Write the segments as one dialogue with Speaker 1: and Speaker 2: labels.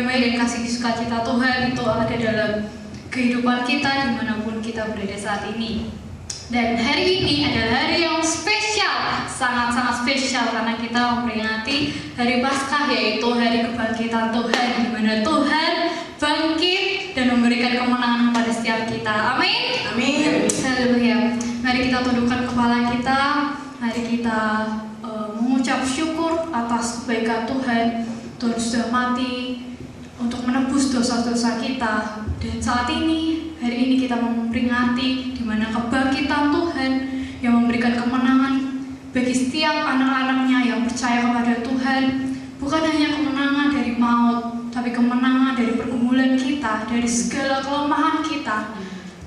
Speaker 1: damai dan kasih sukacita Tuhan itu ada dalam kehidupan kita dimanapun kita berada saat ini. Dan hari ini adalah hari yang spesial, sangat-sangat spesial karena kita memperingati hari Paskah, yaitu hari kebangkitan Tuhan, di mana Tuhan bangkit dan memberikan kemenangan kepada setiap kita. Amin.
Speaker 2: Amin.
Speaker 1: Haleluya. Mari kita tundukkan kepala kita, mari kita mengucap syukur atas kebaikan Tuhan. Tuhan sudah mati untuk menebus dosa-dosa kita, dan saat ini, hari ini kita memperingati di mana kebangkitan Tuhan yang memberikan kemenangan bagi setiap anak-anaknya yang percaya kepada Tuhan. Bukan hanya kemenangan dari maut, tapi kemenangan dari pergumulan kita, dari segala kelemahan kita.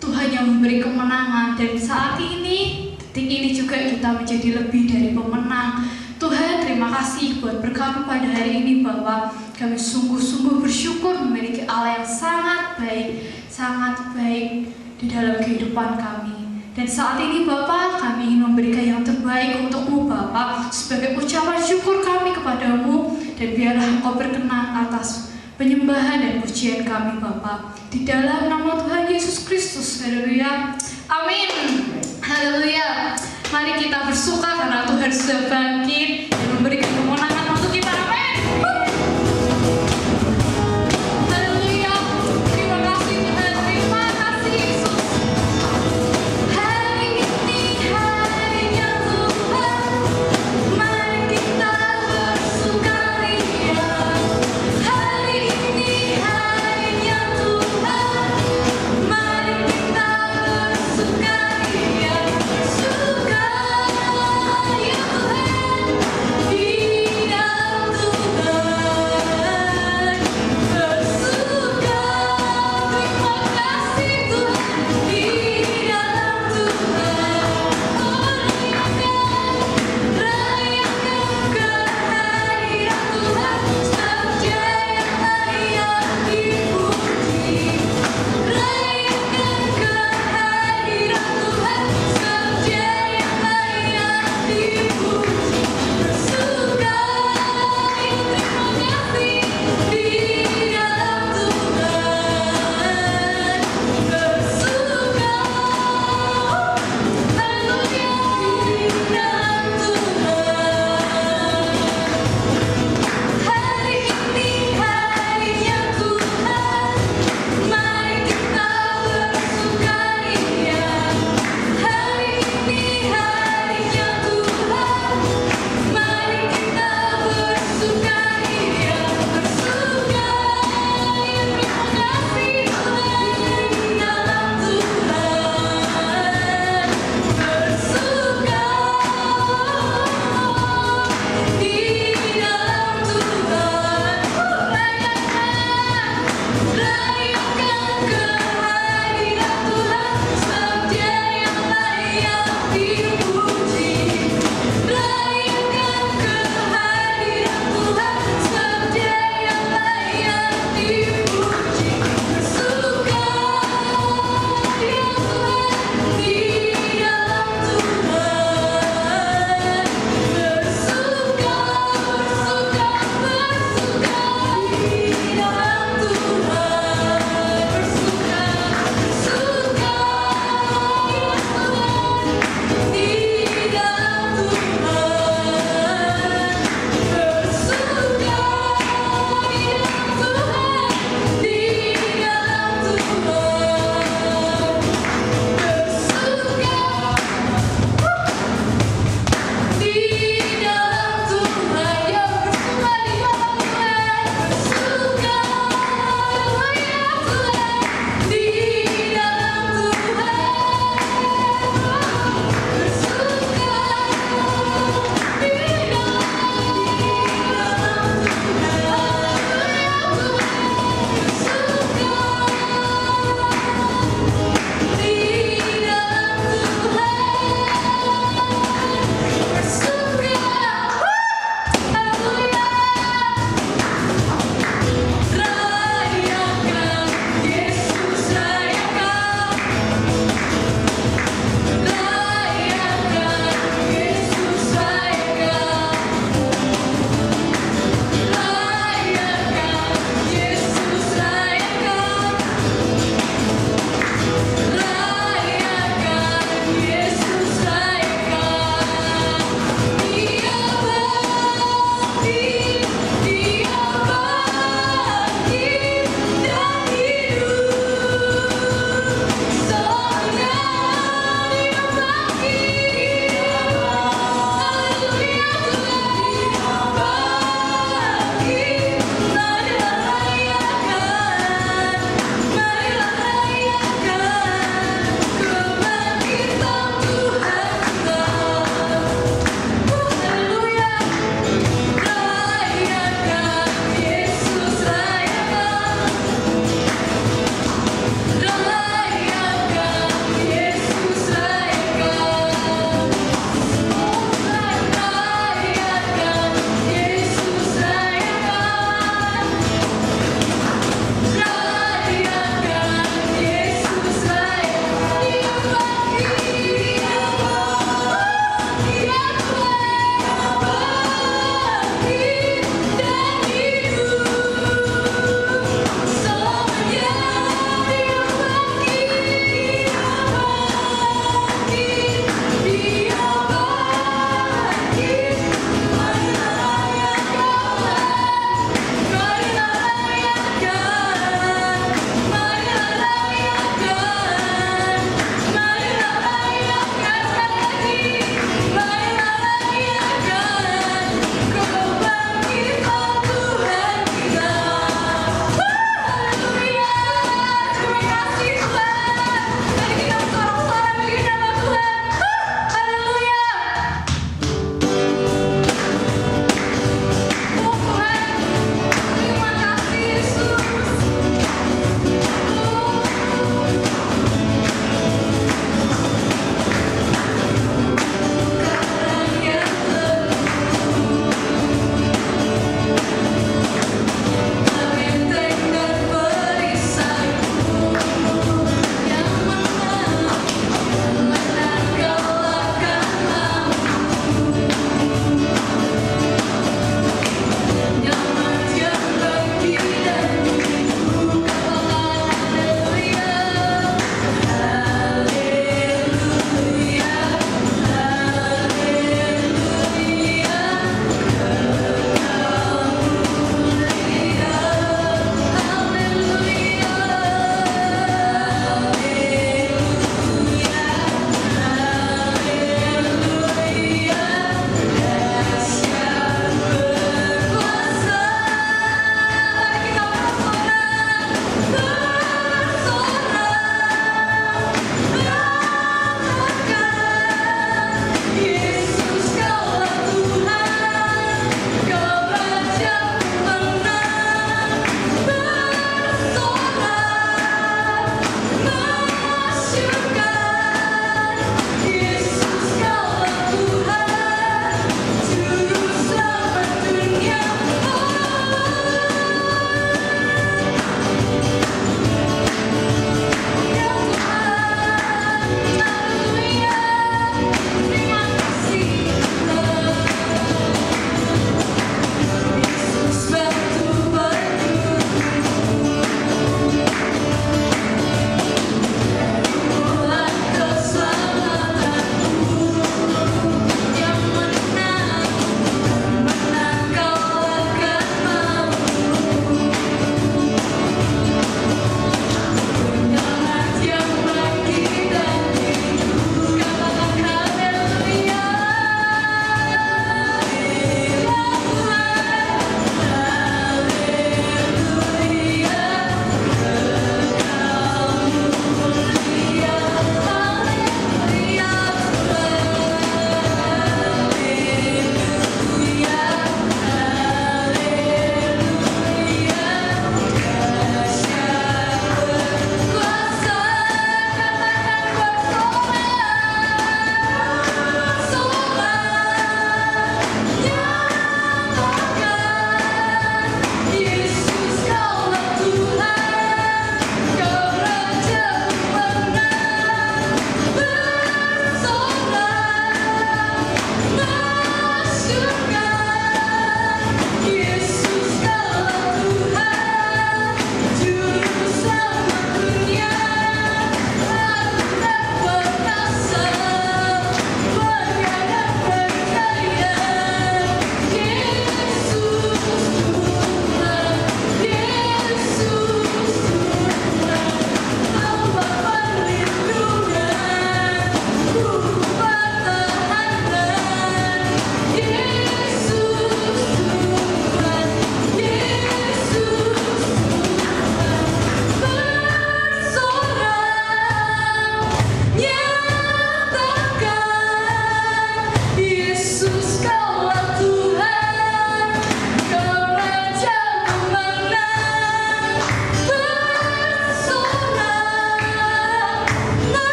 Speaker 1: Tuhan yang memberi kemenangan, dan saat ini, detik ini juga kita menjadi lebih dari pemenang. Tuhan, terima kasih buat berkat pada hari ini, bahwa kami sungguh-sungguh bersyukur memiliki Allah yang sangat baik di dalam kehidupan kami. Dan saat ini Bapa, kami ingin memberikan yang terbaik untuk-Mu Bapa, sebagai ucapan syukur kami kepadamu, dan biarlah Engkau berkenan atas penyembahan dan pujian kami Bapa. Di dalam nama Tuhan Yesus Kristus, haleluya, amin, haleluya. Mari kita bersuka karena Tuhan sudah bangkit dan memberikan kemenangan untuk kita. Amin. Haleluya. Terima kasih Tuhan. Terima kasih Yesus. Hari ini harinya Tuhan. Mari kita bersukaria. Hari ini harinya Tuhan. Mari kita bersukaria. Suka ya Tuhan.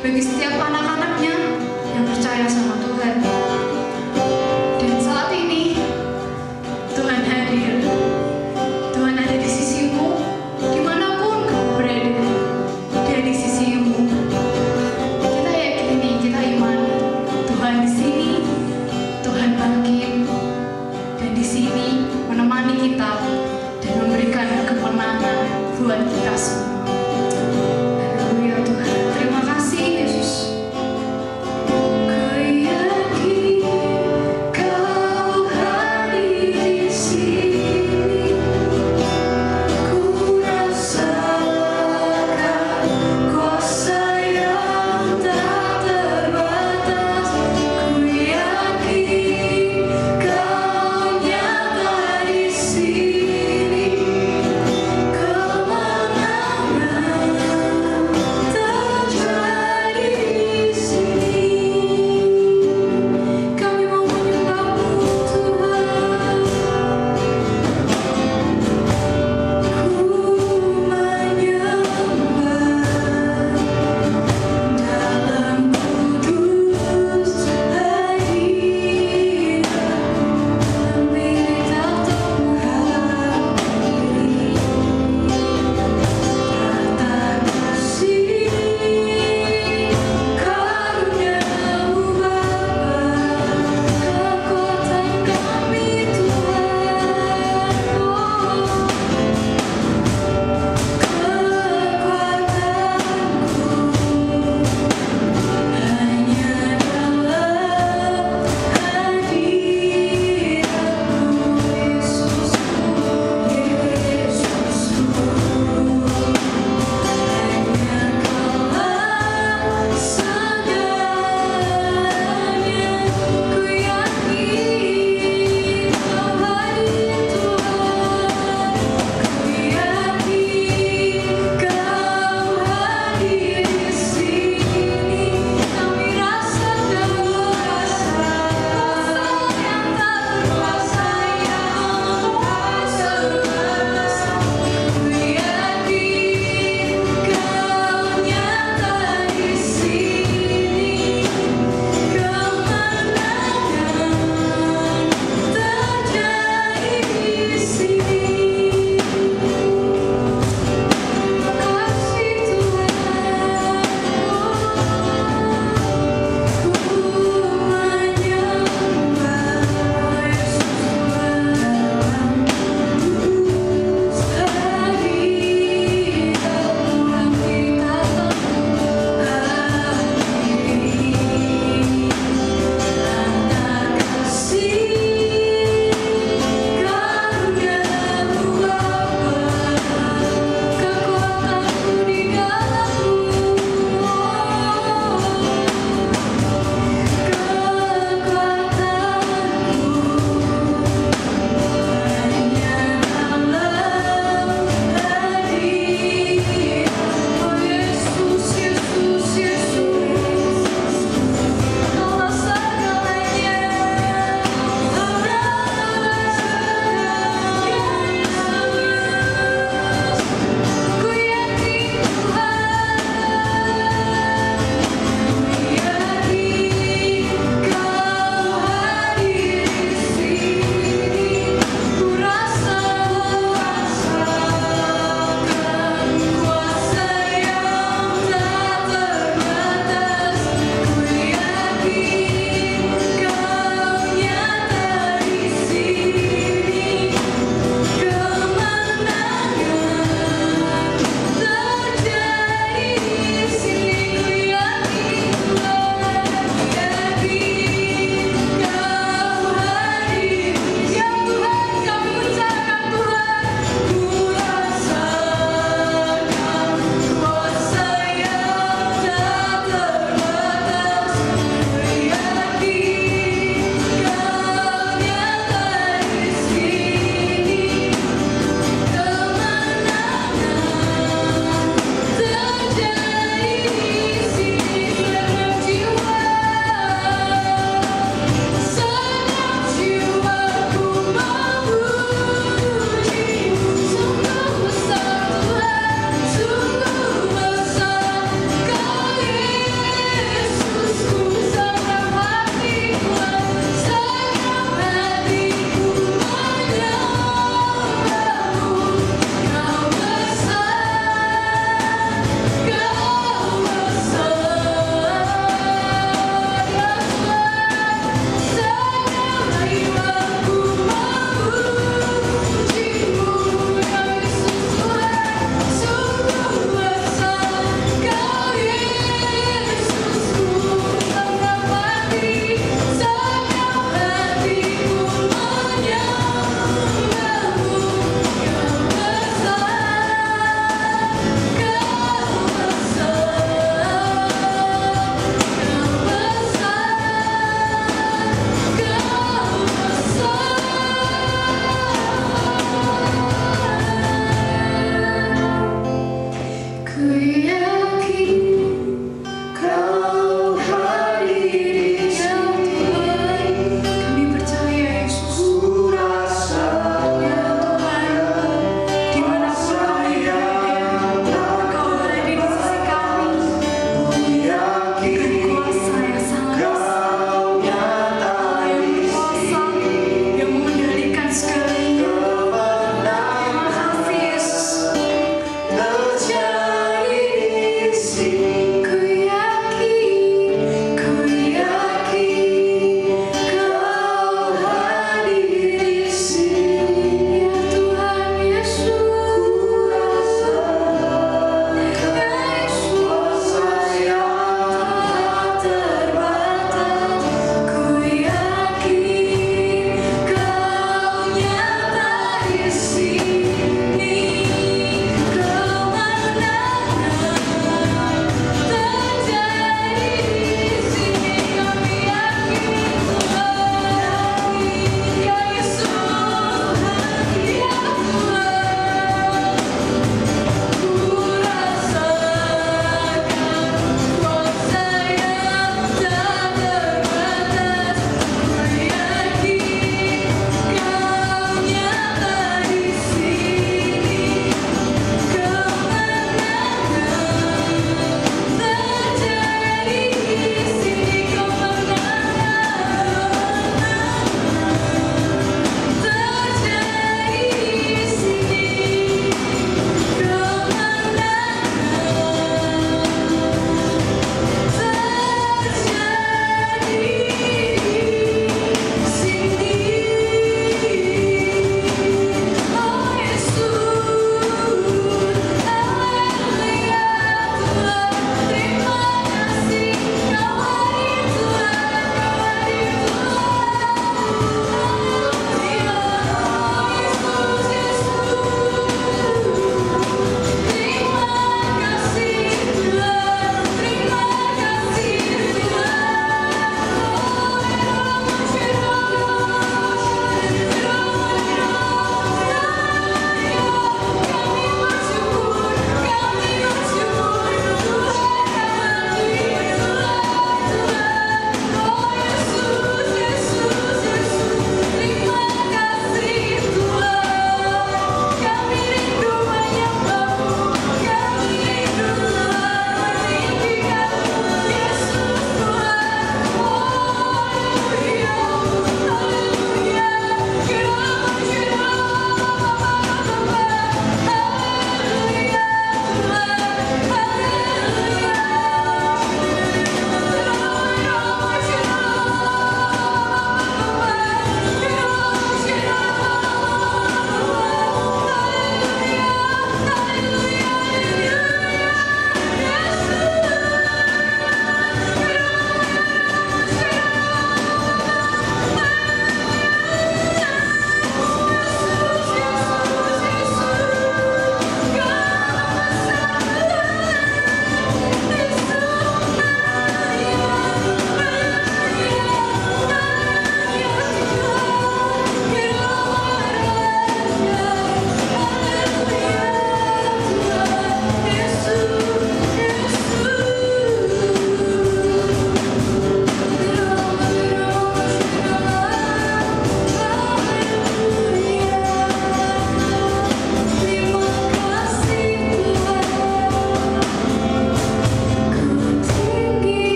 Speaker 1: bagi setiap anak-anaknya yang percaya sama Tuhan. Dan saat ini Tuhan hadir, Tuhan ada di sisimu, dimanapun kamu berada, Dia di sisimu. Kita yakini, kita imani, Tuhan di sini, Tuhan bangkit, dan di sini menemani kita dan memberikan kemenangan buat kita semua. Haleluya Tuhan, terima kasih Yesus. Ku yakin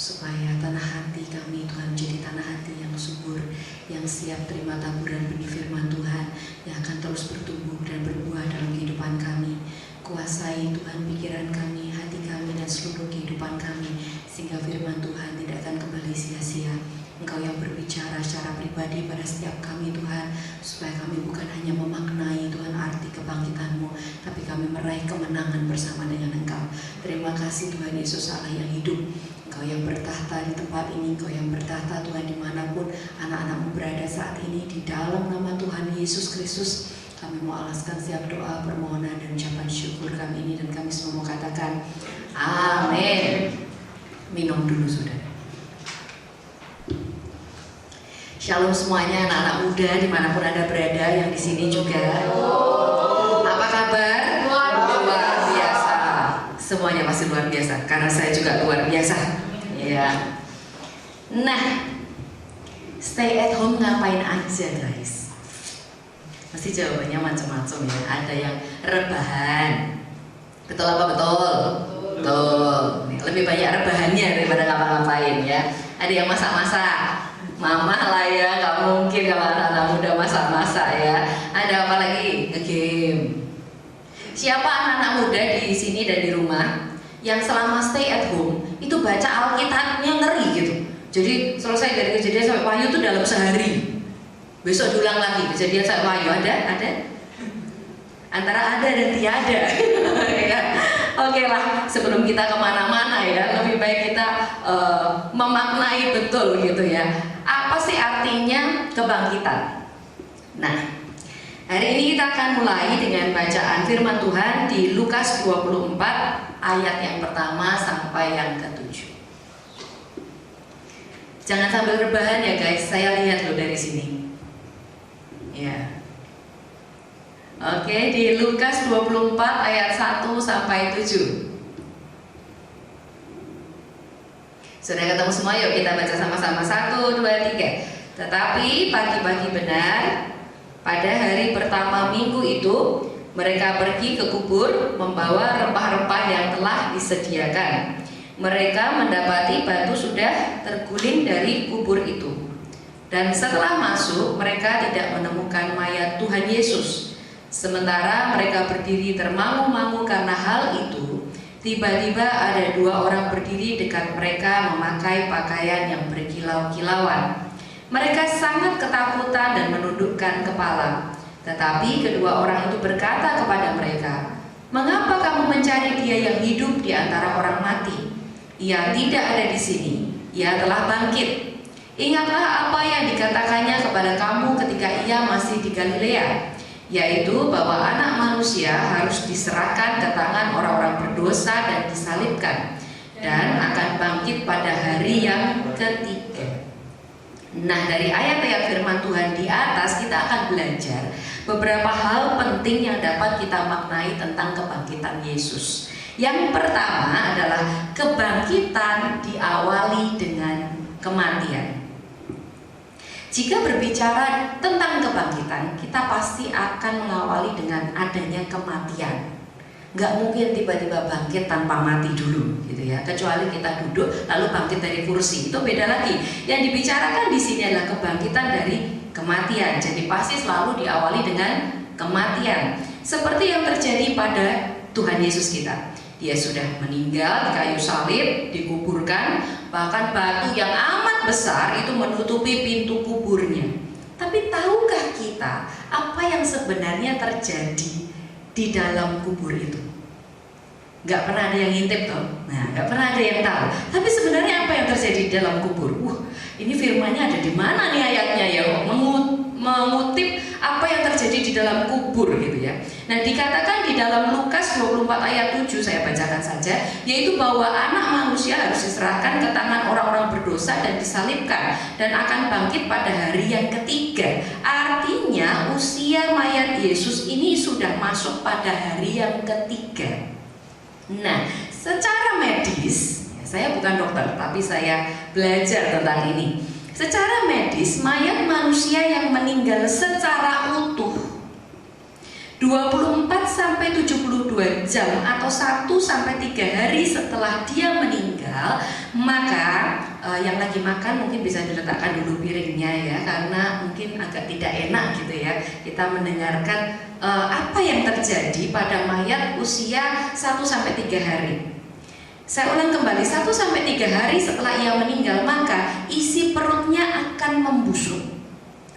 Speaker 2: supaya tanah hati kami Tuhan menjadi tanah hati yang subur, yang siap terima taburan benih firman Tuhan, yang akan terus bertumbuh dan berbuah dalam kehidupan kami. Kuasai Tuhan pikiran kami, hati kami, dan seluruh kehidupan kami, sehingga firman Tuhan tidak akan kembali sia-sia. Engkau yang berbicara secara pribadi pada setiap kami Tuhan, supaya kami bukan hanya memaknai Tuhan arti kebangkitan-Mu, tapi kami meraih kemenangan bersama dengan Engkau. Terima kasih Tuhan Yesus Allah yang hidup. Engkau yang bertahta di tempat ini, Engkau yang bertahta Tuhan dimanapun anak-anak-Mu berada saat ini. Di dalam nama Tuhan Yesus Kristus kami mau alaskan setiap doa, permohonan, dan ucapan syukur kami ini, dan kami semua mau katakan amin. Minum dulu saudara. Shalom semuanya, anak-anak muda dimanapun Anda berada, yang di sini juga. Apa kabar? Luar biasa. Semuanya pasti luar biasa, karena saya juga luar biasa. Ya. Nah, stay at home ngapain aja guys? Pasti jawabannya macam-macam ya. Ada yang rebahan. Betul apa betul? Betul. Lebih banyak rebahannya daripada ngapa-ngapain ya. Ada yang masak-masak. Mama lah ya, gak mungkin kalau anak-anak muda masak-masak ya. Ada apa lagi? Game. Siapa anak-anak muda di sini dan di rumah yang selama stay at home itu baca Alkitabnya ngeri gitu? Jadi selesai dari Kejadian sampai Wahyu itu dalam sehari. Besok diulang lagi Kejadian sampai Wahyu. Ada? Antara ada dan tiada. Ya. Oke lah, sebelum kita kemana-mana ya, lebih baik kita memaknai betul gitu ya. Apa sih artinya kebangkitan? Nah, hari ini kita akan mulai dengan bacaan firman Tuhan di Lukas 24 ayat yang pertama sampai yang ke-7. Jangan sambil rebahan ya guys, saya lihat loh dari sini. Ya. Oke, di Lukas 24 ayat 1 sampai 7. Sudah ketemu semua? Yuk kita baca sama-sama. 1, 2, 3. Tetapi pagi-pagi benar, pada hari pertama minggu itu, mereka pergi ke kubur membawa rempah-rempah yang telah disediakan. Mereka mendapati batu sudah terguling dari kubur itu. Dan setelah masuk, mereka tidak menemukan mayat Tuhan Yesus. Sementara mereka berdiri termangu-mangu karena hal itu, tiba-tiba ada 2 orang berdiri dekat mereka memakai pakaian yang berkilau-kilauan. Mereka sangat ketakutan dan menundukkan kepala. Tetapi kedua orang itu berkata kepada mereka, "Mengapa kamu mencari Dia yang hidup di antara orang mati? Ia tidak ada di sini, Ia telah bangkit. Ingatlah apa yang dikatakannya kepada kamu ketika Ia masih di Galilea, yaitu bahwa anak manusia harus diserahkan ke tangan orang-orang berdosa dan disalibkan, dan akan bangkit pada hari yang ketiga." Nah, dari ayat-ayat firman Tuhan di atas kita akan belajar beberapa hal penting yang dapat kita maknai tentang kebangkitan Yesus. Yang pertama adalah kebangkitan diawali dengan kematian. Jika berbicara tentang kebangkitan, kita pasti akan mengawali dengan adanya kematian. Nggak mungkin tiba-tiba bangkit tanpa mati dulu, gitu ya. Kecuali kita duduk lalu bangkit dari kursi, itu beda lagi. Yang dibicarakan di sini adalah kebangkitan dari kematian. Jadi pasti selalu diawali dengan kematian. Seperti yang terjadi pada Tuhan Yesus kita. Dia sudah meninggal di kayu salib, dikuburkan, bahkan batu yang amat besar itu menutupi pintu kuburnya. Tapi tahukah kita apa yang sebenarnya terjadi di dalam kubur itu? Gak pernah ada yang ngintip toh. Nah, gak pernah ada yang tahu. Tapi sebenarnya apa yang terjadi di dalam kubur? Ini firmannya ada di mana nih ayatnya ya? Mengutip apa yang terjadi di dalam kubur gitu ya. Nah, dikatakan di dalam Lukas 24 ayat 7, saya bacakan saja, yaitu bahwa anak manusia harus diserahkan ke tangan orang-orang berdosa dan disalibkan, dan akan bangkit pada hari yang ketiga. Artinya usia mayat Yesus ini sudah masuk pada hari yang ketiga. Nah, secara medis, saya bukan dokter, tapi saya belajar tentang ini. Secara medis, mayat manusia yang meninggal secara utuh 24-72 jam atau 1-3 hari setelah dia meninggal, maka yang lagi makan mungkin bisa diletakkan dulu piringnya ya, karena mungkin agak tidak enak gitu ya kita mendengarkan apa yang terjadi pada mayat usia 1-3 hari. Saya ulang kembali, 1-3 hari setelah ia meninggal, maka isi perutnya akan membusuk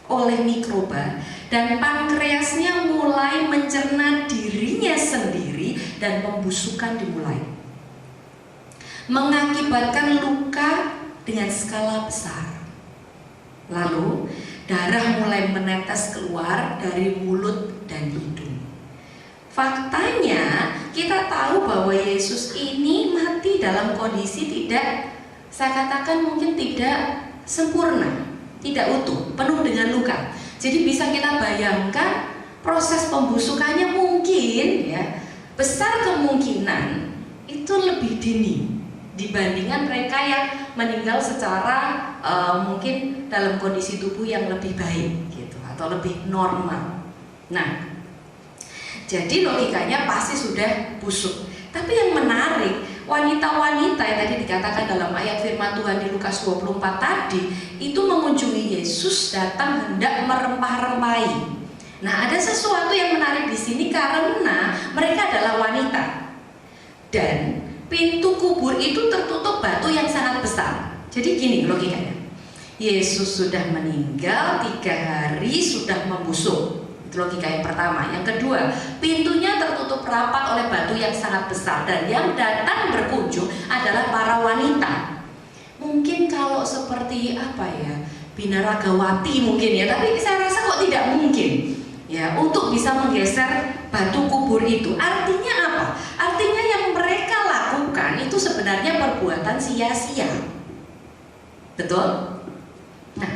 Speaker 2: oleh mikroba dan pankreasnya mulai mencerna dirinya sendiri dan pembusukan dimulai, mengakibatkan luka dengan skala besar. Lalu darah mulai menetes keluar dari mulut dan hidung. Faktanya kita tahu bahwa Yesus ini mati dalam kondisi tidak, saya katakan mungkin tidak sempurna, tidak utuh, penuh dengan luka. Jadi bisa kita bayangkan proses pembusukannya mungkin ya, besar kemungkinan itu lebih dini dibandingkan mereka yang meninggal secara mungkin dalam kondisi tubuh yang lebih baik gitu, atau lebih normal. Nah, jadi logikanya pasti sudah busuk. Tapi yang menarik, wanita-wanita yang tadi dikatakan dalam ayat firman Tuhan di Lukas 24 tadi, itu mengunjungi Yesus, datang hendak merempah-rempahi. Nah, ada sesuatu yang menarik di sini karena mereka adalah wanita. Dan pintu kubur itu tertutup batu yang sangat besar. Jadi gini logikanya, Yesus sudah meninggal 3 hari, sudah membusuk. Itu logika yang pertama. Yang kedua, pintunya tertutup rapat oleh batu yang sangat besar, dan yang datang berkunjung adalah para wanita. Mungkin kalau seperti apa ya, Binaragawati mungkin ya, tapi saya rasa kok tidak mungkin ya untuk bisa menggeser batu kubur itu. Artinya apa? Artinya yang mereka lakukan itu sebenarnya perbuatan sia-sia. Betul? Nah,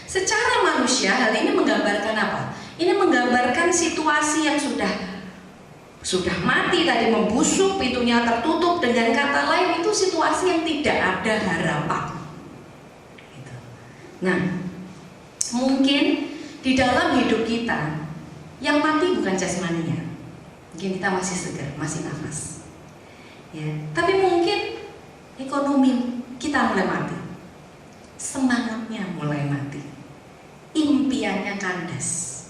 Speaker 2: secara manusia hal ini menggambarkan apa? Ini menggambarkan situasi yang sudah mati tadi, membusuk, pintunya tertutup. Dengan kata lain, itu situasi yang tidak ada harapan. Gitu. Nah, mungkin di dalam hidup kita yang mati bukan jasmaninya, mungkin kita masih segar, masih nafas. Ya, tapi mungkin ekonomi kita mulai mati, semangatnya mulai mati, impiannya kandas,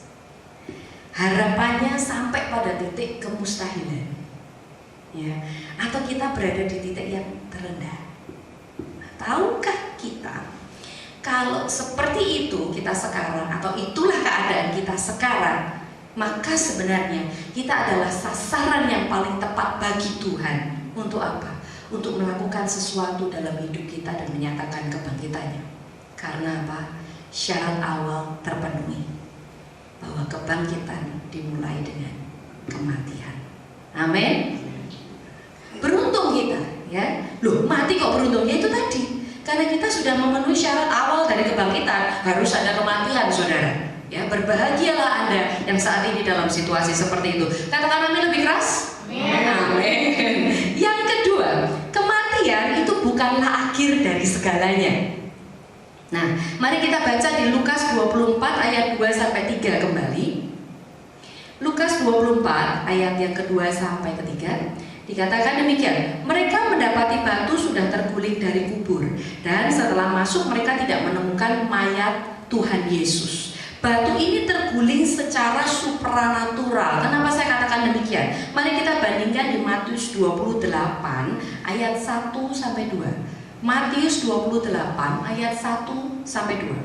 Speaker 2: harapannya sampai pada titik kemustahilan, ya, atau kita berada di titik yang terendah. Nah, tahukah kita kalau seperti itu kita sekarang, atau itulah keadaan kita sekarang, maka sebenarnya kita adalah sasaran yang paling tepat bagi Tuhan. Untuk apa? Untuk melakukan sesuatu dalam hidup kita dan menyatakan kebangkitannya. Karena apa? Syarat awal terpenuhi, bahwa kebangkitan dimulai dengan kematian. Amin. Beruntung kita, ya. Loh, mati kok beruntungnya? Itu tadi, karena kita sudah memenuhi syarat awal dari kebangkitan, harus ada kematian, saudara. Ya, berbahagialah Anda yang saat ini dalam situasi seperti itu. Katakan amin lebih keras. Amin. Yang kedua, kematian itu bukanlah akhir dari segalanya. Nah, mari kita baca di Lukas 24 ayat 2-3 kembali. Lukas 24 ayat yang kedua sampai ketiga dikatakan demikian. Mereka mendapati batu sudah terguling dari kubur, dan setelah masuk mereka tidak menemukan mayat Tuhan Yesus. Batu ini terguling secara supranatural. Kenapa saya katakan demikian? Mari kita bandingkan di Matius 28 ayat 1-2. Matius 28 ayat 1-2.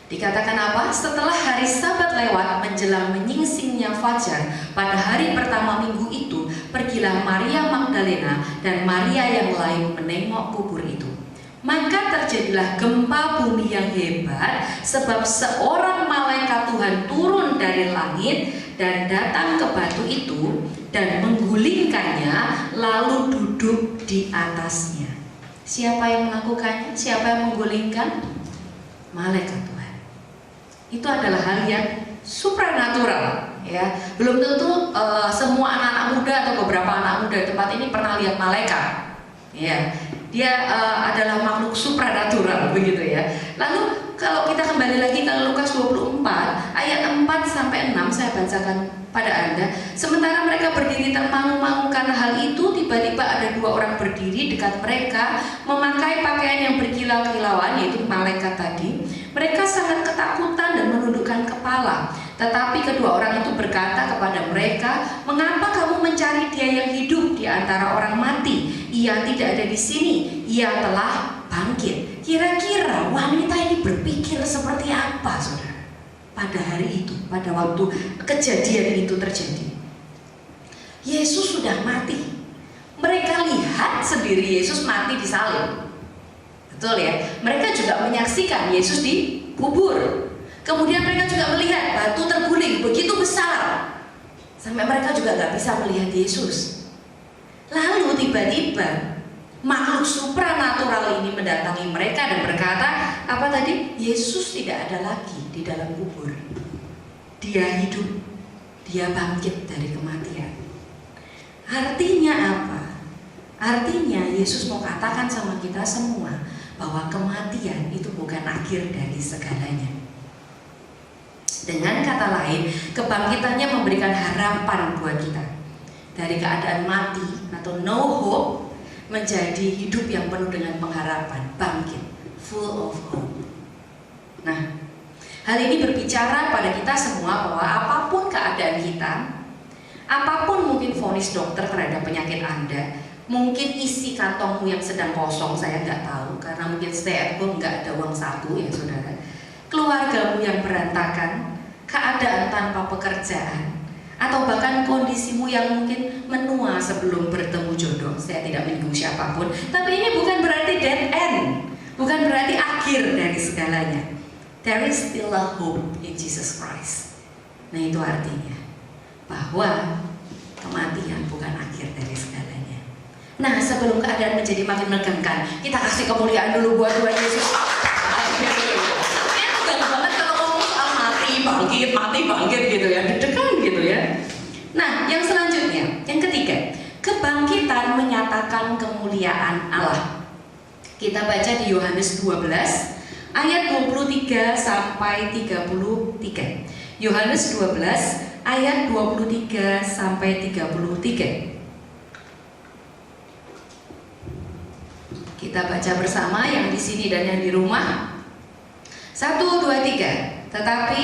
Speaker 2: Dikatakan apa? Setelah hari Sabat lewat menjelang menyingsingnya fajar pada hari pertama minggu itu, pergilah Maria Magdalena dan Maria yang lain menengok kubur itu. Maka terjadilah gempa bumi yang hebat, sebab seorang malaikat Tuhan turun dari langit dan datang ke batu itu dan menggulingkannya, lalu duduk di atasnya. Siapa yang melakukannya? Siapa yang menggulingkan? Malaikat Tuhan. Itu adalah hal yang supranatural, ya. Belum tentu semua anak-anak muda atau beberapa anak muda di tempat ini pernah lihat malaikat, ya. Dia adalah makhluk supranatural, begitu ya. Lalu kalau kita kembali lagi ke Lukas 24 ayat 4-6, saya bacakan pada Anda? Sementara mereka berdiri termangu-mangu karena hal itu, tiba-tiba ada dua orang berdiri dekat mereka, memakai pakaian yang berkilau-kilauan, yaitu malaikat tadi. Mereka sangat ketakutan dan menundukkan kepala. Tetapi kedua orang itu berkata kepada mereka, "Mengapa kamu mencari Dia yang hidup di antara orang mati? Ia tidak ada di sini, Ia telah bangkit." Kira-kira wanita ini berpikir seperti apa, saudara? Pada hari itu, pada waktu kejadian itu terjadi, Yesus sudah mati. Mereka lihat sendiri Yesus mati disalib, betul ya? Mereka juga menyaksikan Yesus dikubur. Kemudian mereka juga melihat batu terguling begitu besar, sampai mereka juga nggak bisa melihat Yesus. Lalu tiba-tiba makhluk supranatural ini mendatangi mereka dan berkata, apa tadi? Yesus tidak ada lagi di dalam kubur. Dia hidup, Dia bangkit dari kematian. Artinya apa? Artinya Yesus mau katakan sama kita semua bahwa kematian itu bukan akhir dari segalanya. Dengan kata lain, kebangkitannya memberikan harapan buat kita. Dari keadaan mati atau no hope menjadi hidup yang penuh dengan pengharapan, bangkit, full of hope. Nah, hal ini berbicara pada kita semua bahwa apapun keadaan kita, apapun mungkin vonis dokter terhadap penyakit Anda, mungkin isi kantongmu yang sedang kosong, saya nggak tahu, karena mungkin stay at home nggak ada uang saku ya saudara, keluargamu yang berantakan, keadaan tanpa pekerjaan, atau bahkan kondisimu yang mungkin menua sebelum bertemu jodoh. Saya tidak menyinggung siapapun, tapi ini bukan berarti dead end, bukan berarti akhir dari segalanya. There is still a hope in Jesus Christ. Nah, itu artinya bahwa kematian bukan akhir dari segalanya. Nah, sebelum keadaan menjadi makin menegangkan, kita kasih kemuliaan dulu buat Tuhan Yesus. Mati bangkit gitu ya, deg-degan gitu ya. Nah, yang selanjutnya, yang ketiga, kebangkitan menyatakan kemuliaan Allah. Kita baca di Yohanes 12 ayat 23 sampai 33. Yohanes 12 ayat 23 sampai 33. Kita baca bersama yang di sini dan yang di rumah. 1, 2, 3. Tetapi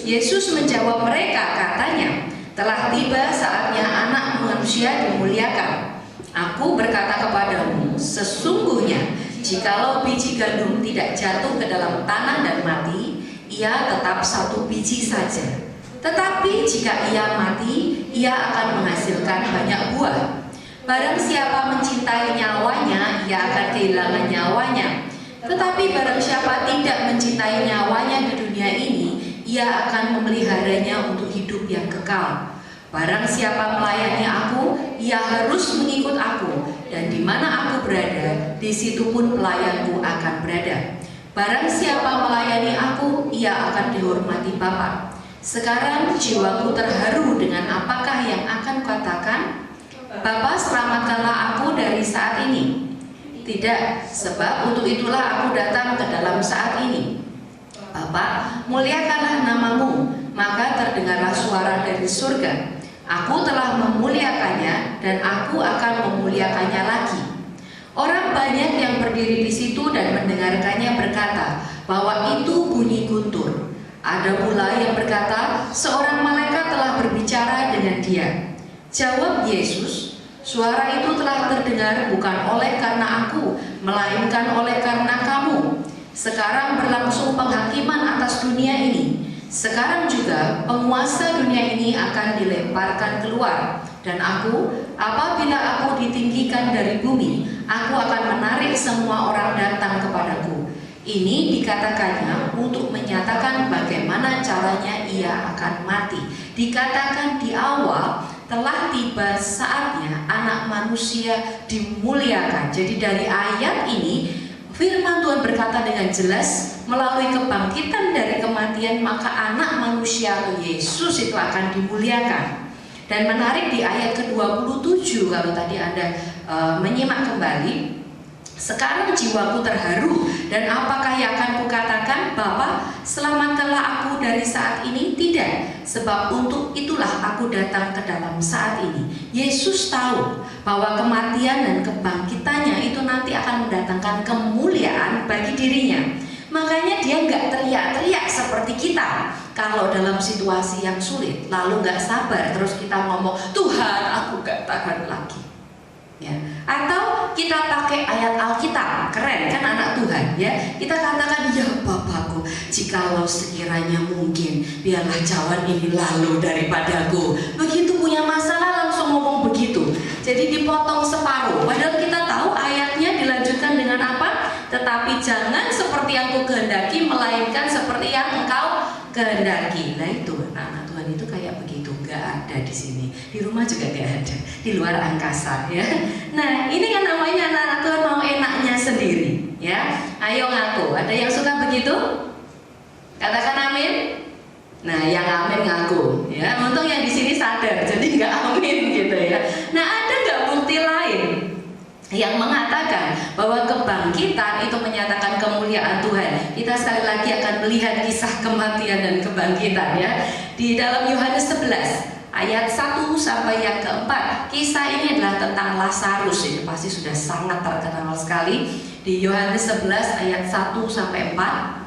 Speaker 2: Yesus menjawab mereka, katanya, "Telah tiba saatnya Anak Manusia dimuliakan. Aku berkata kepadamu, sesungguhnya jikalau biji gandum tidak jatuh ke dalam tanah dan mati, ia tetap satu biji saja. Tetapi jika ia mati, ia akan menghasilkan banyak buah. Barang siapa mencintai nyawanya, ia akan kehilangan nyawanya. Tetapi barang siapa tidak mencintai nyawanya di dunia ini, ia akan memeliharanya untuk hidup yang kekal. Barang siapa melayani aku, ia harus mengikut aku, dan di mana aku berada, di situ pun pelayanku akan berada. Barang siapa melayani aku, ia akan dihormati Bapa. Sekarang jiwaku terharu dengan apakah yang akan katakan, Bapa, selamatkanlah aku dari saat ini. Tidak, sebab untuk itulah aku datang ke dalam saat ini. Bapa, muliakanlah namamu. Maka terdengarlah suara dari surga. Aku telah memuliakannya dan aku akan memuliakannya lagi. Orang banyak yang berdiri di situ dan mendengarkannya berkata bahwa itu bunyi guntur. Ada pula yang berkata, seorang malaikat telah berbicara dengan dia. Jawab Yesus, suara itu telah terdengar bukan oleh karena aku, melainkan oleh karena kamu. Sekarang berlangsung penghakiman atas dunia ini. Sekarang juga penguasa dunia ini akan dilemparkan keluar. Dan aku, apabila aku ditinggikan dari bumi, aku akan menarik semua orang datang kepadaku. Ini dikatakannya untuk menyatakan bagaimana caranya ia akan mati. Dikatakan di awal, telah tiba saatnya Anak Manusia dimuliakan. Jadi dari ayat ini firman Tuhan berkata dengan jelas, melalui kebangkitan dari kematian maka Anak Manusia atau Yesus itu akan dimuliakan. Dan menarik di ayat ke-27, kalau tadi Anda menyimak kembali, Sekarang jiwaku terharu, dan apakah yang akan kukatakan? Bapa, selamatkanlah aku dari saat ini? Tidak, sebab untuk itulah aku datang ke dalam saat ini. Yesus tahu bahwa kematian dan kebangkitannya itu nanti akan mendatangkan kemuliaan bagi dirinya. Makanya dia nggak teriak-teriak seperti kita kalau dalam situasi yang sulit, lalu nggak sabar terus kita ngomong, Tuhan aku nggak tahan lagi, ya. Atau kita pakai ayat Alkitab, keren kan anak Tuhan, ya. Kita katakan, ya Bapakku, jikalau sekiranya mungkin, biarlah cawan ini lalu daripadaku. Begitu punya masalah langsung ngomong begitu. Jadi dipotong separuh. Padahal kita tahu ayatnya dilanjutkan dengan apa? Tetapi jangan seperti yang ku kehendaki, melainkan seperti yang engkau kehendaki. Nah itu anak Tuhan itu kayak begitu, nggak ada di sini, di rumah juga nggak ada, di luar angkasa, ya. Nah ini kan namanya anak Tuhan mau enaknya sendiri, ya. Ayo ngaku. Ada yang suka begitu? Katakan amin. Nah yang amin ngaku, ya. Untung yang di sini sadar, jadi nggak amin gitu, ya. Nah ada nggak bukti lain yang mengatakan bahwa kebangkitan itu menyatakan kemuliaan Tuhan? Kita sekali lagi akan melihat kisah kematian dan kebangkitan, ya, di dalam Yohanes 11 ayat 1 sampai yang keempat. Kisah ini adalah tentang Lazarus. Ini pasti sudah sangat terkenal sekali. Di Yohanes 11 ayat 1 sampai 4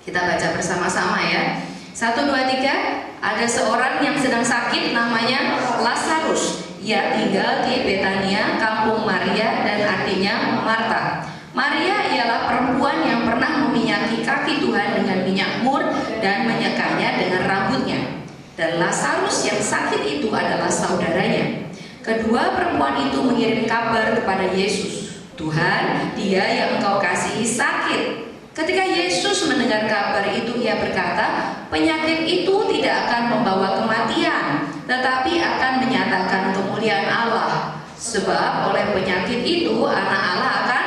Speaker 2: kita baca bersama-sama, ya. 1, 2, 3. Ada seorang yang sedang sakit, namanya Lazarus. Ia tinggal di Betania, kampung Maria dan artinya Marta. Maria ialah perempuan yang pernah meminyaki kaki Tuhan dengan minyak mur dan menyekanya dengan rambutnya. Dan Lazarus yang sakit itu adalah saudaranya. Kedua perempuan itu mengirim kabar kepada Yesus, Tuhan, dia yang engkau kasihi sakit. Ketika Yesus mendengar kabar itu, ia berkata, penyakit itu tidak akan membawa kematian, tetapi akan menyatakan kemuliaan Allah. Sebab oleh penyakit itu anak Allah akan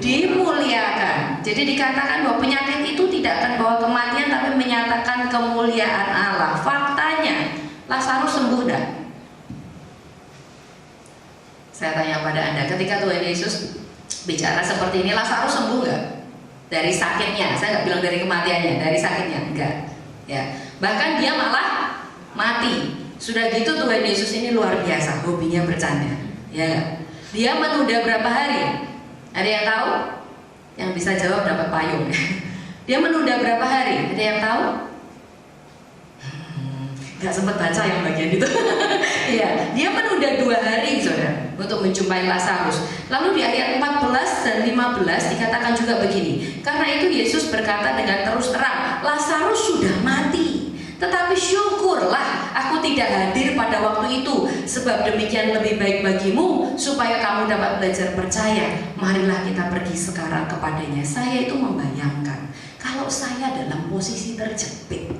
Speaker 2: dimuliakan. Jadi dikatakan bahwa penyakit itu tidak akan bawa kematian, tapi menyatakan kemuliaan Allah. Faktanya, Lazarus sembuh dah. Saya tanya pada Anda, ketika Tuhan Yesus bicara seperti ini, Lazarus sembuh nggak? Dari sakitnya, saya nggak bilang dari kematiannya, dari sakitnya, enggak, ya. Bahkan dia malah mati. Sudah gitu Tuhan Yesus ini luar biasa, hobinya bercanda, ya. Dia menunda berapa hari? Ada yang tahu? Yang bisa jawab dapat payung. Dia menunda berapa hari? Ada yang tahu? Nggak sempat baca yang bagian itu. Ya, dia menunda 2 hari, saudara, untuk menjumpai Lazarus. Lalu di ayat 14 dan 15 dikatakan juga begini. Karena itu Yesus berkata dengan terus terang, Lazarus sudah mati. Tetapi syukurlah aku tidak hadir pada waktu itu, sebab demikian lebih baik bagimu, supaya kamu dapat belajar percaya. Marilah kita pergi sekarang kepadanya. Saya itu membayangkan, kalau saya dalam posisi terjepit,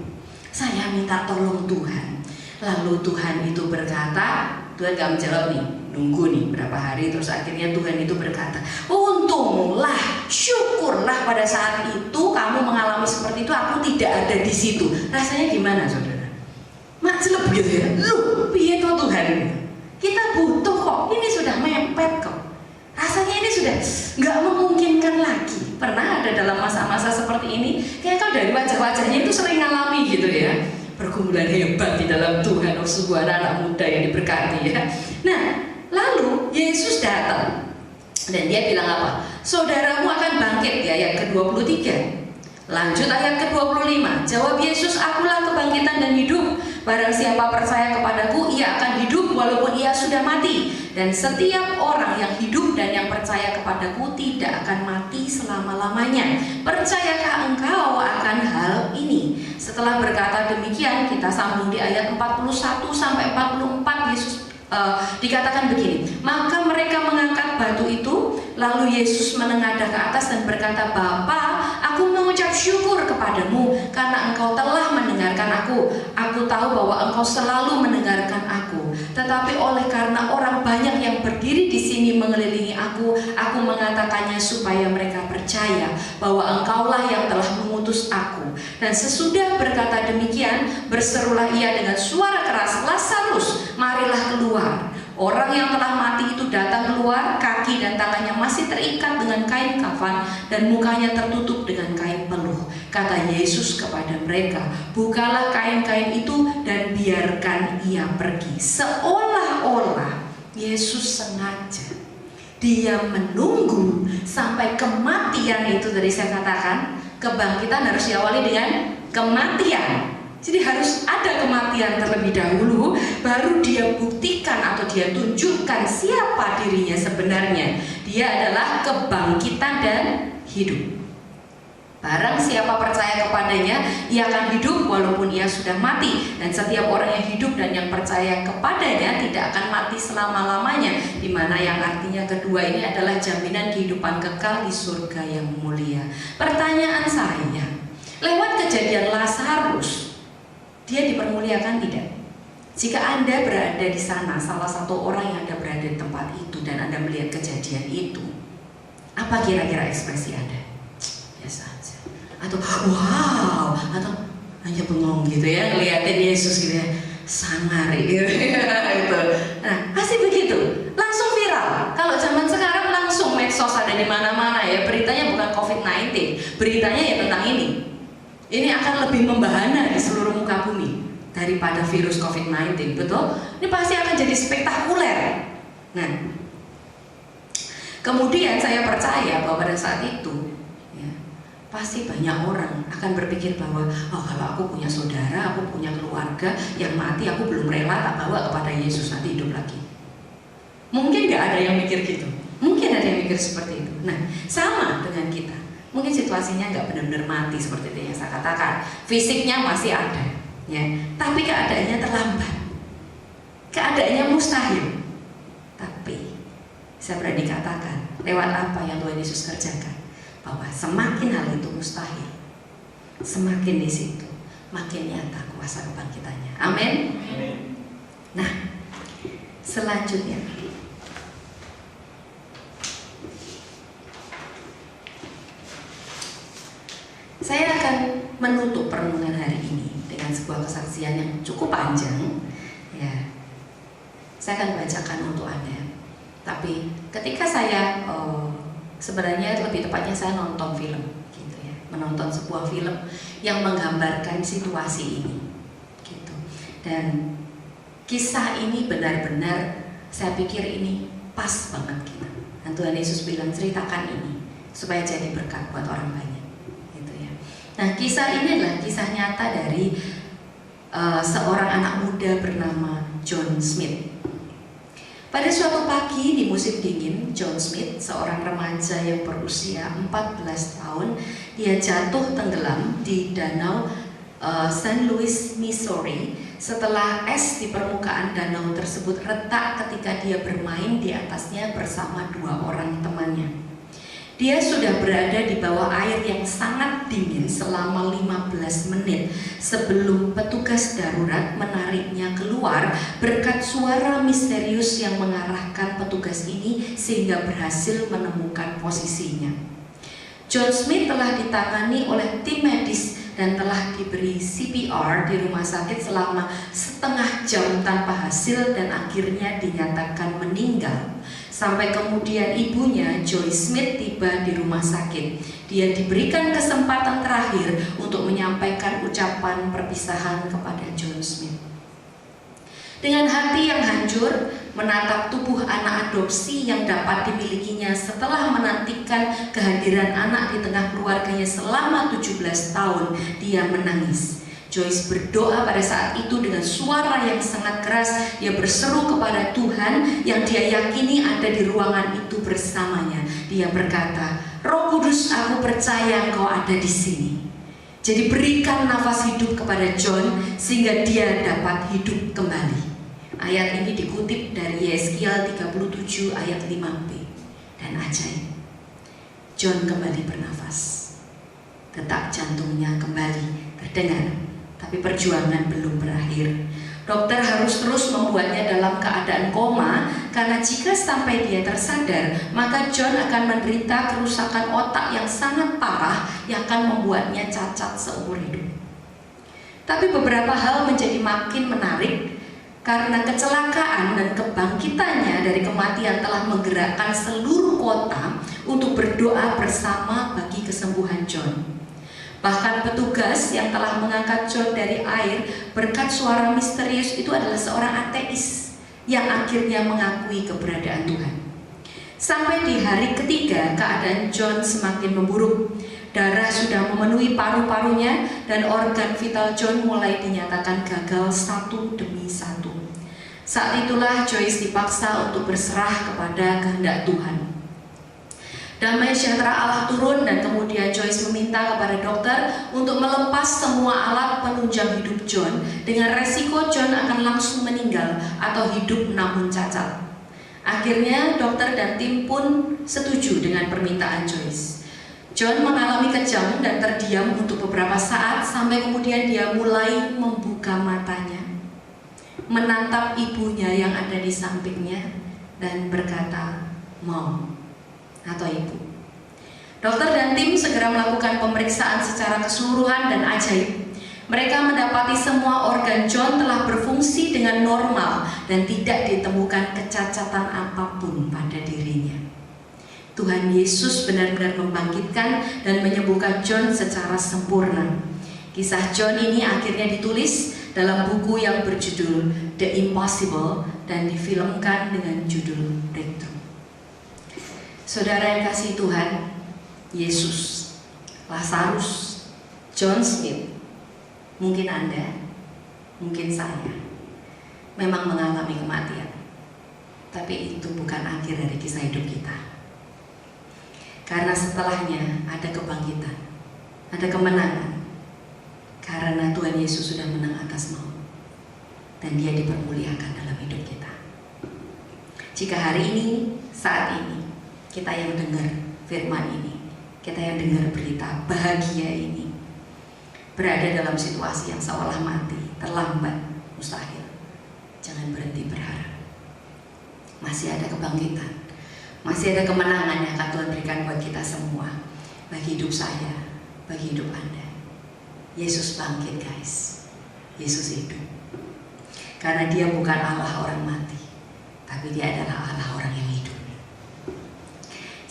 Speaker 2: saya minta tolong Tuhan, lalu Tuhan itu berkata, Tuhan gak menjawab nih, nunggu nih berapa hari, terus akhirnya Tuhan itu berkata, untunglah, syukurlah pada saat itu kamu mengalami seperti itu, aku tidak ada di situ. Rasanya gimana, saudara? Makjelep gitu ya, lu piye toh Tuhan? Kita butuh kok, ini sudah mepet kok. Rasanya ini sudah nggak memungkinkan lagi. Pernah ada dalam masa-masa seperti ini, kayak kalau dari wajah-wajahnya itu sering ngalami gitu ya, pergumulan hebat di dalam Tuhan. Oh, sebuah anak muda yang diberkati, ya. Nah, lalu Yesus datang dan dia bilang apa? Saudaramu akan bangkit, ya, ayat ke-23. Lanjut ayat ke-25. Jawab Yesus, akulah kebangkitan dan hidup. Barang siapa percaya kepadaku, ia akan hidup walaupun ia sudah mati. Dan setiap orang yang hidup dan yang percaya kepadaku tidak akan mati selama-lamanya. Percayakah engkau akan hal ini? Setelah berkata demikian, kita sambung di ayat 41 sampai 44. Yesus dikatakan begini, maka mereka mengangkat batu itu, lalu Yesus menengadah ke atas dan berkata, Bapa, aku mengucap syukur kepadamu karena engkau telah mendengarkan aku. Aku tahu bahwa engkau selalu mendengarkan aku, tetapi oleh karena orang banyak yang berdiri di sini mengelilingi aku mengatakannya supaya mereka percaya bahwa engkaulah yang telah mengutus aku. Dan sesudah berkata demikian, berserulah ia dengan suara keras, Lazarus, marilah keluar. Orang yang telah mati itu datang keluar, kaki dan tangannya masih terikat dengan kain kafan dan mukanya tertutup dengan kain peluh. Kata Yesus kepada mereka, bukalah kain-kain itu dan biarkan ia pergi. Seolah-olah Yesus sengaja dia menunggu sampai kematian itu. Tadi saya katakan, kebangkitan harus diawali dengan kematian. Jadi harus ada kematian terlebih dahulu, baru dia buktikan atau dia tunjukkan siapa dirinya sebenarnya. Dia adalah kebangkitan dan hidup. Barang siapa percaya kepadanya, ia akan hidup walaupun ia sudah mati. Dan setiap orang yang hidup dan yang percaya kepadanya tidak akan mati selama-lamanya. Dimana yang artinya kedua ini adalah jaminan kehidupan kekal di surga yang mulia. Pertanyaan saya, lewat kejadian Lazarus, dia dipermuliakan tidak? Jika Anda berada di sana, salah satu orang yang Anda berada di tempat itu dan Anda melihat kejadian itu, apa kira-kira ekspresi Anda? Biasa aja, atau wow, atau hanya bengong gitu ya, ngeliatin Yesus gitu ya, sangar gitu ya, gitu. Nah, pasti begitu, langsung viral. Kalau zaman sekarang langsung medsos ada di mana-mana ya, beritanya bukan COVID-19, beritanya ya tentang ini. Ini akan lebih membahana di seluruh muka bumi daripada virus COVID-19, betul? Ini pasti akan jadi spektakuler. Nah, kemudian saya percaya bahwa pada saat itu, ya, pasti banyak orang akan berpikir bahwa, oh kalau aku punya saudara, aku punya keluarga yang mati, aku belum rela tak bawa kepada Yesus nanti hidup lagi. Mungkin nggak ada yang mikir gitu. Mungkin ada yang mikir seperti itu. Nah, sama dengan kita. Mungkin situasinya nggak benar-benar mati seperti itu yang saya katakan, fisiknya masih ada, ya, tapi keadaannya terlambat, keadaannya mustahil. Tapi saya berani katakan, lewat apa yang Tuhan Yesus kerjakan, bahwa semakin hal itu mustahil, semakin di situ makin nyata kuasa kebangkitannya. Amin. Nah, selanjutnya saya akan menutup perenungan hari ini dengan sebuah kesaksian yang cukup panjang. Ya, saya akan bacakan untuk Anda. Tapi ketika saya sebenarnya lebih tepatnya saya nonton film, gitu ya, menonton sebuah film yang menggambarkan situasi ini, gitu. Dan kisah ini benar-benar saya pikir ini pas banget kita. Dan Tuhan Yesus bilang ceritakan ini supaya jadi berkat buat orang banyak. Nah, kisah ini adalah kisah nyata dari seorang anak muda bernama John Smith. Pada suatu pagi di musim dingin, John Smith, seorang remaja yang berusia 14 tahun, dia jatuh tenggelam di danau St. Louis, Missouri, setelah es di permukaan danau tersebut retak ketika dia bermain di atasnya bersama 2 orang temannya. Dia sudah berada di bawah air yang sangat dingin selama 15 menit sebelum petugas darurat menariknya keluar berkat suara misterius yang mengarahkan petugas ini sehingga berhasil menemukan posisinya. John Smith telah ditangani oleh tim medis dan telah diberi CPR di rumah sakit selama setengah jam tanpa hasil dan akhirnya dinyatakan meninggal. Sampai kemudian ibunya, Joy Smith, tiba di rumah sakit. Dia diberikan kesempatan terakhir untuk menyampaikan ucapan perpisahan kepada John Smith. Dengan hati yang hancur, menatap tubuh anak adopsi yang dapat dimilikinya setelah menantikan kehadiran anak di tengah keluarganya selama 17 tahun, dia menangis. Joyce berdoa pada saat itu dengan suara yang sangat keras. Dia berseru kepada Tuhan yang dia yakini ada di ruangan itu bersamanya. Dia berkata, Roh Kudus, aku percaya Engkau ada di sini. Jadi berikan nafas hidup kepada John sehingga dia dapat hidup kembali. Ayat ini dikutip dari Yeskiel 37 ayat 5b. Dan ajaib, John kembali bernafas. Detak jantungnya kembali terdengar. Tapi perjuangan belum berakhir. Dokter harus terus membuatnya dalam keadaan koma karena jika sampai dia tersadar, maka John akan menderita kerusakan otak yang sangat parah yang akan membuatnya cacat seumur hidup. Tapi beberapa hal menjadi makin menarik Karena kecelakaan dan kebangkitannya dari kematian telah menggerakkan seluruh kota untuk berdoa bersama bagi kesembuhan John. Bahkan petugas yang telah mengangkat John dari air berkat suara misterius itu adalah seorang ateis yang akhirnya mengakui keberadaan Tuhan. Sampai di hari ketiga, keadaan John semakin memburuk. Darah sudah memenuhi paru-parunya dan organ vital John mulai dinyatakan gagal satu demi satu. Saat itulah Joyce dipaksa untuk berserah kepada kehendak Tuhan. Damai sejahtera Allah turun dan kemudian Joyce meminta kepada dokter untuk melepas semua alat penunjang hidup John dengan resiko John akan langsung meninggal atau hidup namun cacat. Akhirnya dokter dan tim pun setuju dengan permintaan Joyce. John mengalami kejang dan terdiam untuk beberapa saat sampai kemudian dia mulai membuka matanya, menatap ibunya yang ada di sampingnya dan berkata, "Mom," atau ibu. Dokter dan tim segera melakukan pemeriksaan secara keseluruhan dan ajaib. Mereka mendapati semua organ John telah berfungsi dengan normal dan tidak ditemukan kecacatan apapun pada dirinya. Tuhan Yesus benar-benar membangkitkan dan menyembuhkan John secara sempurna. Kisah John ini akhirnya ditulis dalam buku yang berjudul The Impossible dan difilmkan dengan judul Breakthrough. Saudara yang kasih Tuhan, Yesus, Lazarus, John Smith, mungkin Anda, mungkin saya, memang mengalami kematian. Tapi itu bukan akhir dari kisah hidup kita. Karena setelahnya ada kebangkitan, ada kemenangan. Karena Tuhan Yesus sudah menang atas maut. Dan Dia dipermuliakan dalam hidup kita. Jika hari ini, saat ini, kita yang dengar firman ini, kita yang dengar berita bahagia ini, berada dalam situasi yang seolah mati, terlambat, mustahil, jangan berhenti berharap. Masih ada kebangkitan, masih ada kemenangan yang akan Tuhan berikan buat kita semua, bagi hidup saya, bagi hidup Anda. Yesus bangkit, guys. Yesus hidup. Karena Dia bukan Allah orang mati, tapi Dia adalah Allah orang yang hidup.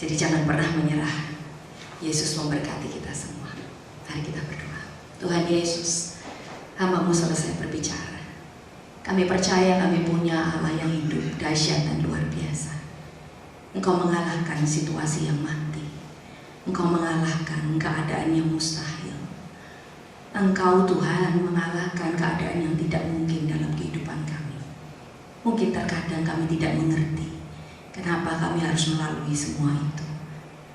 Speaker 2: Jadi jangan pernah menyerah. Yesus memberkati kita semua. Mari kita berdoa. Tuhan Yesus, hamba-Mu selesai berbicara. Kami percaya kami punya Allah yang hidup, dahsyat dan luar biasa. Engkau mengalahkan situasi yang mati. Engkau mengalahkan keadaan yang mustahil. Engkau Tuhan mengalahkan keadaan yang tidak mungkin dalam kehidupan kami. Mungkin terkadang kami tidak mengerti kenapa kami harus melalui semua itu.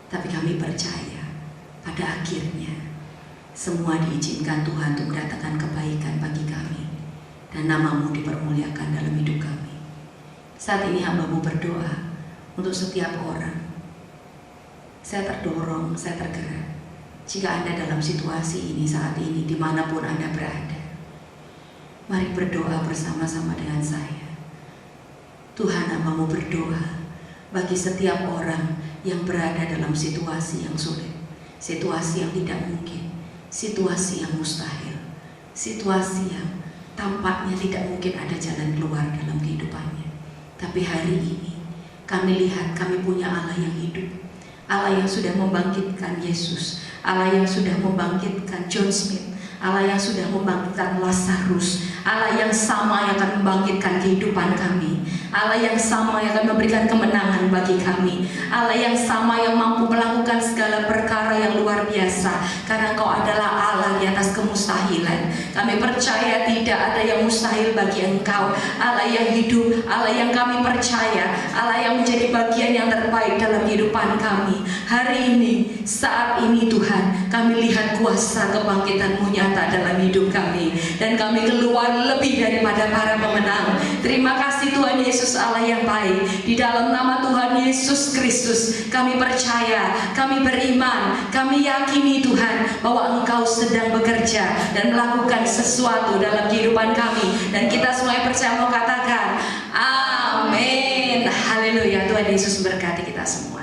Speaker 2: Tapi kami percaya pada akhirnya semua diizinkan Tuhan untuk mendatangkan kebaikan bagi kami. Dan nama-Mu dipermuliakan dalam hidup kami. Saat ini hamba-Mu berdoa untuk setiap orang. Saya terdorong, saya tergerak. Jika Anda dalam situasi ini saat ini, dimanapun Anda berada, mari berdoa bersama-sama dengan saya. Tuhan, hamba-Mu berdoa bagi setiap orang yang berada dalam situasi yang sulit, situasi yang tidak mungkin, situasi yang mustahil, situasi yang tampaknya tidak mungkin ada jalan keluar dalam kehidupannya. Tapi hari ini kami lihat kami punya Allah yang hidup, Allah yang sudah membangkitkan Yesus, Allah yang sudah membangkitkan John Smith, Allah yang sudah membangkitkan Lazarus, Allah yang sama yang akan membangkitkan kehidupan kami, Allah yang sama yang akan memberikan kemenangan bagi kami, Allah yang sama yang mampu melakukan segala perkara yang luar biasa. Karena Engkau adalah Allah di atas kemustahilan. Kami percaya tidak ada yang mustahil bagi Engkau, Allah yang hidup, Allah yang kami percaya, Allah yang menjadi bagian yang terbaik dalam kehidupan kami. Hari ini, saat ini Tuhan, kami lihat kuasa kebangkitan-Mu nyata dalam hidup kami, dan kami keluar lebih daripada para pemenang. Terima kasih Tuhan Yesus, Allah yang baik. Di dalam nama Tuhan Yesus Kristus kami percaya, kami beriman, kami yakini Tuhan bahwa Engkau sedang bekerja dan melakukan sesuatu dalam kehidupan kami. Dan kita semua yang percaya mau katakan amin. Haleluya. Tuhan Yesus memberkati kita semua.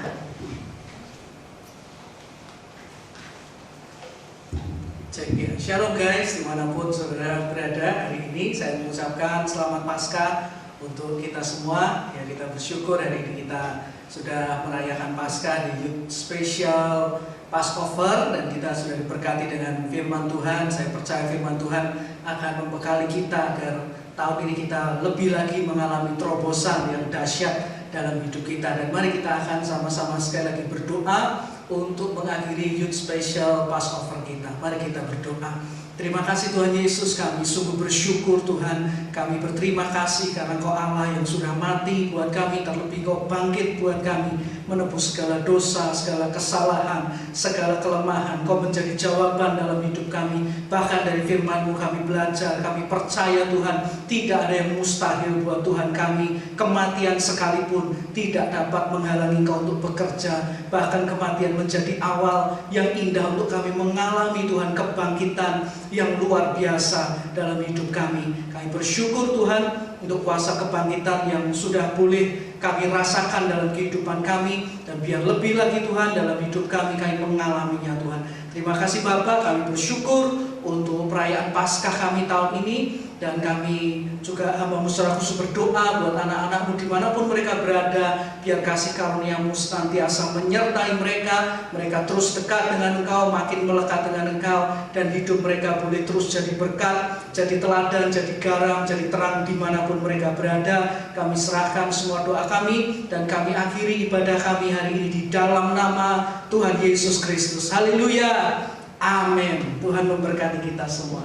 Speaker 3: Cek ya. Shalom guys, dimanapun saudara berada hari ini, saya mengucapkan selamat Paskah untuk kita semua. Ya, kita bersyukur hari ini kita sudah merayakan Paskah di Youth Special Passover dan kita sudah diberkati dengan firman Tuhan. Saya percaya firman Tuhan akan membekali kita agar tahun ini kita lebih lagi mengalami terobosan yang dahsyat dalam hidup kita. Dan mari kita akan sama-sama sekali lagi berdoa untuk mengakhiri Youth Special Passover kita. Mari kita berdoa. Terima kasih Tuhan Yesus, kami sungguh bersyukur Tuhan. Kami berterima kasih karena Engkau Allah yang sudah mati buat kami, terlebih Engkau bangkit buat kami, menebus segala dosa, segala kesalahan, segala kelemahan. Engkau menjadi jawaban dalam hidup kami. Bahkan dari firman-Mu kami belajar, kami percaya Tuhan, tidak ada yang mustahil buat Tuhan kami. Kematian sekalipun tidak dapat menghalangi Engkau untuk bekerja. Bahkan kematian menjadi awal yang indah untuk kami mengalami Tuhan kebangkitan yang luar biasa dalam hidup kami. Kami bersyukur Tuhan untuk kuasa kebangkitan yang sudah boleh kami rasakan dalam kehidupan kami, dan biar lebih lagi Tuhan dalam hidup kami mengalaminya Tuhan. Terima kasih Bapa, kami bersyukur untuk perayaan Paskah kami tahun ini. Dan kami juga hamba-Mu secara khusus berdoa buat anak-anak-Mu dimanapun mereka berada, biar kasih karunia-Mu senantiasa menyertai mereka. Mereka terus dekat dengan Engkau, makin melekat dengan Engkau, dan hidup mereka boleh terus jadi berkat, jadi teladan, jadi garam, jadi terang dimanapun mereka berada. Kami serahkan semua doa kami, dan kami akhiri ibadah kami hari ini di dalam nama Tuhan Yesus Kristus. Haleluya, amin. Tuhan memberkati kita semua.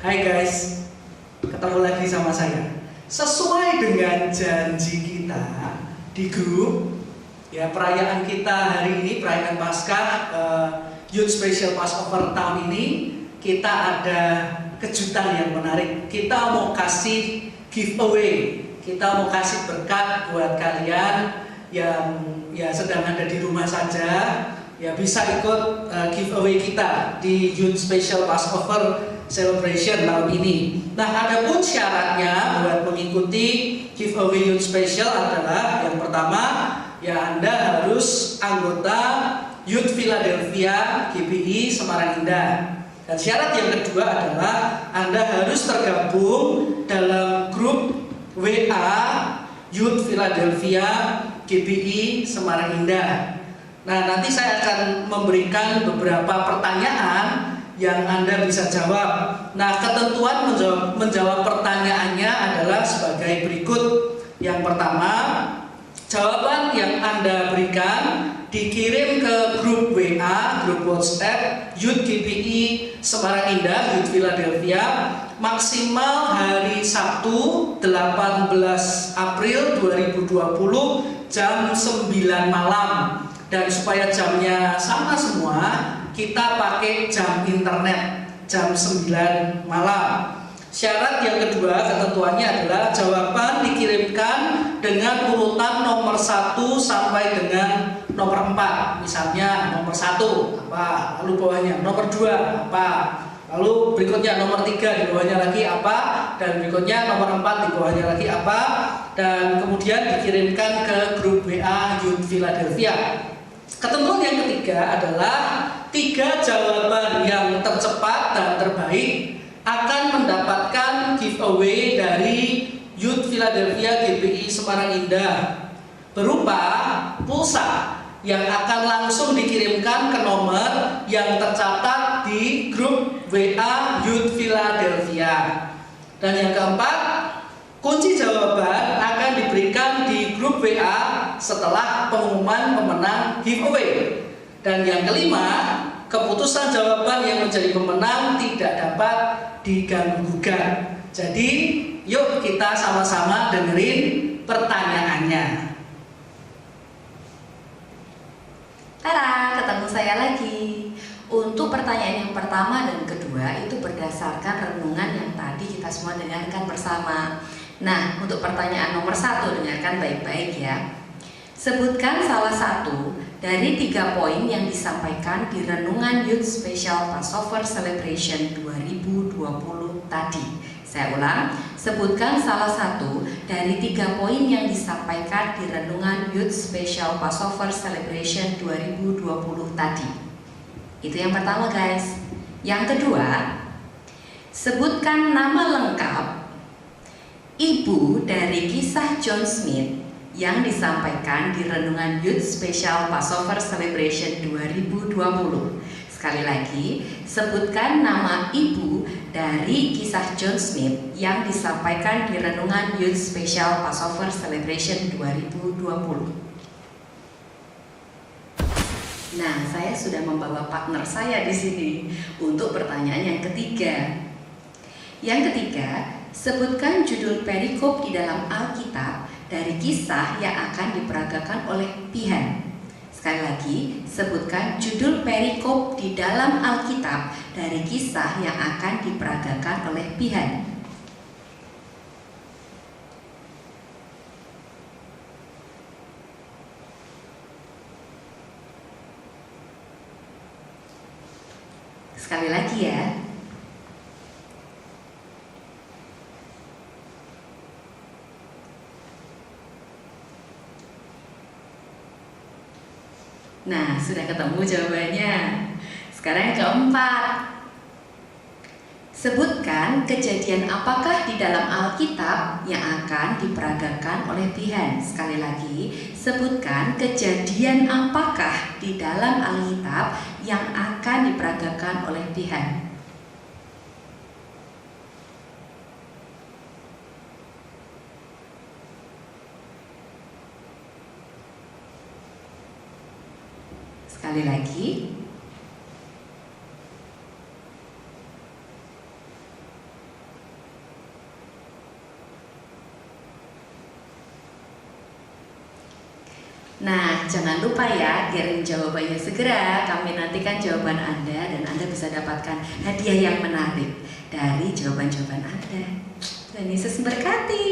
Speaker 3: Hai guys, ketemu lagi sama saya. Sesuai dengan janji kita di grup, ya perayaan kita hari ini, perayaan Paskah Youth Special Passover tahun ini, kita ada kejutan yang menarik. Kita mau kasih giveaway, kita mau kasih berkat buat kalian yang ya sedang ada di rumah saja. Ya bisa ikut giveaway kita di Youth Special Passover Celebration tahun ini. Nah, ada pun syaratnya buat mengikuti giveaway Youth Special adalah yang pertama, ya Anda harus anggota Youth Philadelphia GBI Semarang Indah. Dan syarat yang kedua adalah Anda harus tergabung dalam grup WA Youth Philadelphia GBI Semarang Indah. Nah, nanti saya akan memberikan beberapa pertanyaan yang Anda bisa jawab. Nah, ketentuan menjawab pertanyaannya adalah sebagai berikut. Yang pertama, jawaban yang Anda berikan dikirim ke grup WA, grup WhatsApp Youth GBI Semarang Indah, Youth Philadelphia, maksimal hari Sabtu 18 April 2020 jam 9 malam. Dan supaya jamnya sama semua, kita pakai jam internet jam 9 malam. Syarat yang kedua, ketentuannya adalah jawaban dikirimkan dengan urutan nomor 1 sampai dengan nomor 4. Misalnya nomor 1 apa, lalu bawahnya nomor 2 apa, lalu berikutnya nomor 3, di bawahnya lagi apa, dan berikutnya nomor 4, di bawahnya lagi apa, dan kemudian dikirimkan ke grup WA Youth Philadelphia. Ketentuan yang ketiga adalah 3 jawaban yang tercepat dan terbaik akan mendapatkan giveaway dari Youth Philadelphia GBI Semarang Indah berupa pulsa yang akan langsung dikirimkan ke nomor yang tercatat di grup WA Youth Philadelphia. Dan yang keempat, kunci jawaban akan diberikan di grup WA setelah pengumuman pemenang giveaway. Dan yang kelima, keputusan jawaban yang menjadi pemenang tidak dapat diganggu-gugat. Jadi, yuk kita sama-sama dengerin pertanyaannya.
Speaker 2: Tada, ketemu saya lagi. Untuk pertanyaan yang pertama dan kedua itu berdasarkan renungan yang tadi kita semua dengarkan bersama. Nah, untuk pertanyaan nomor 1, dengarkan baik-baik ya. Sebutkan salah satu dari 3 poin yang disampaikan di renungan Youth Special Passover Celebration 2020 tadi. Saya ulang, sebutkan salah satu dari 3 poin yang disampaikan di renungan Youth Special Passover Celebration 2020 tadi. Itu yang pertama, guys. Yang kedua, sebutkan nama lengkap ibu dari kisah John Smith yang disampaikan di renungan Youth Special Passover Celebration 2020. Sekali lagi, sebutkan nama ibu dari kisah John Smith yang disampaikan di renungan Youth Special Passover Celebration 2020. Nah, saya sudah membawa partner saya di sini untuk pertanyaan yang ketiga. Yang ketiga, sebutkan judul perikop di dalam Alkitab dari kisah yang akan diperagakan oleh Pihan. Sekali lagi, sebutkan judul perikop di dalam Alkitab dari kisah yang akan diperagakan oleh Pihan. Sekali lagi ya. Nah, sudah ketemu jawabannya. Sekarang yang keempat. Sebutkan kejadian apakah di dalam Alkitab yang akan diperagakan oleh Pihan. Sekali lagi, sebutkan kejadian apakah di dalam Alkitab yang akan diperagakan oleh Pihan. Sekali lagi. Nah, jangan lupa ya, kirim jawabannya segera. Kami nantikan jawaban Anda dan Anda bisa dapatkan hadiah yang menarik dari jawaban-jawaban Anda. Tuhan Yesus memberkati.